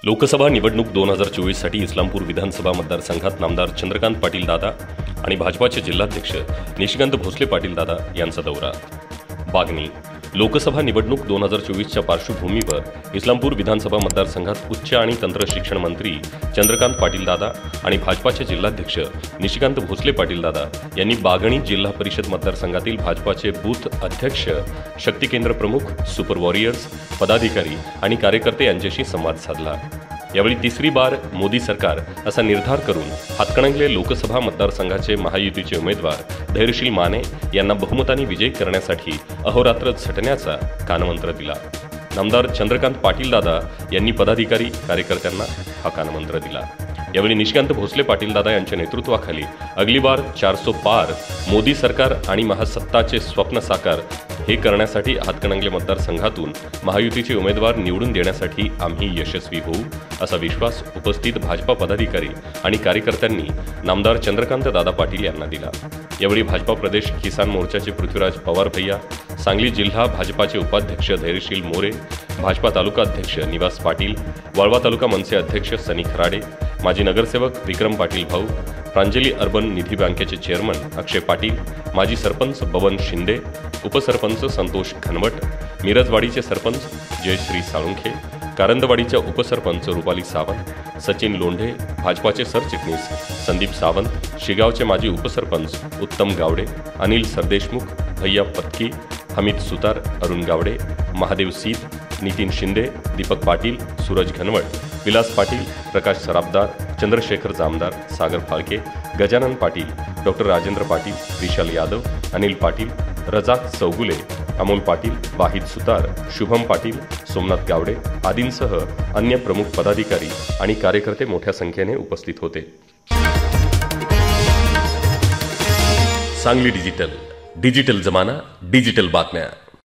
लोकसभा निवडणूक 2024 साठी इस्लामपूर विधानसभा मतदारसंघात नामदार चंद्रकांत पाटील दादा आणि भाजपाचे जिल्हाध्यक्ष निशिकांत भोसले पाटील दादा यांचा दौरा. बागणी लोकसभा निवडणूक 2024च्या पार्श्वभूमीवर इस्लामपूर विधानसभा मतदारसंघात उच्च आणि तंत्र शिक्षण मंत्री चंद्रकांत पाटील दादा आणि भाजपाचे जिल्हाध्यक्ष निशिकांत भोसले पाटील दादा यांनी बागणी जिल्हा परिषद मतदारसंघातील भाजपाचे बूथ अध्यक्ष, शक्ती केंद्र प्रमुख, सुपर वॉरियर्स, पदाधिकारी आणि कार्यकर्ते यांच्याशी संवाद साधला. यावेळी तिसरी बार मोदी सरकार असा निर्धार करून हातकणंगले लोकसभा मतदारसंघाचे महायुतीचे उमेदवार धैर्यशील माने यांना बहुमताने विजयी करण्यासाठी अहोरात्र झटण्याचा कानमंत्र दिला. नामदार चंद्रकांत पाटील दादा यांनी पदाधिकारी कार्यकर्त्यांना हा कानमंत्र दिला. यावेळी निशिकांत भोसले पाटील दादा यांच्या नेतृत्वाखाली अगली बार 400 पार मोदी सरकार आणि महासत्ताचे स्वप्न साकार हे करण्यासाठी हातकणंगले मतदारसंघातून महायुतीचे उमेदवार निवडून देण्यासाठी आम्ही यशस्वी होऊ असा विश्वास उपस्थित भाजपा पदाधिकारी आणि कार्यकर्त्यांनी नामदार चंद्रकांत दादा पाटील यांना दिला. यावेळी भाजपा प्रदेश किसान मोर्चाचे पृथ्वीराज पवार भैया, सांगली जिल्हा भाजपाचे उपाध्यक्ष धैर्यशील मोरे, भाजपा तालुका अध्यक्ष निवास पाटील, वाळवा तालुका मनसे अध्यक्ष सनी खराडे, माजी नगरसेवक विक्रम पाटील भाऊ, प्रांजली अर्बन निधी बँकेचे चेअरमन अक्षय पाटील, माजी सरपंच बबन शिंदे, उपसरपंच संतोष घनवट, मिरजवाडीचे सरपंच जयश्री साळुंखे, कारंदवाडीच्या उपसरपंच रुपाली सावंत, सचिन लोंढे, भाजपाचे सरचिटणीस संदीप सावंत, शिगावचे माजी उपसरपंच उत्तम गावडे, अनिल सरदेशमुख, भैया पत्की, हमीद सुतार, अरुण गावडे, महादेव सीत, नितीन शिंदे, दीपक पाटील, सूरज घनवट, विलास पाटील, प्रकाश सराबदार, चंद्रशेखर जामदार, सागर फाळके, गजानन पाटील, डॉक्टर राजेंद्र पाटील, विशाल यादव, अनिल पाटील, रजाक चौगुले, अमोल पाटील, वाहिद सुतार, शुभम पाटील, सोमनाथ गावडे आदींसह अन्य प्रमुख पदाधिकारी आणि कार्यकर्ते मोठ्या संख्येने उपस्थित होते. सांगली डिजिटल जमाना, डिजिटल बातम्या.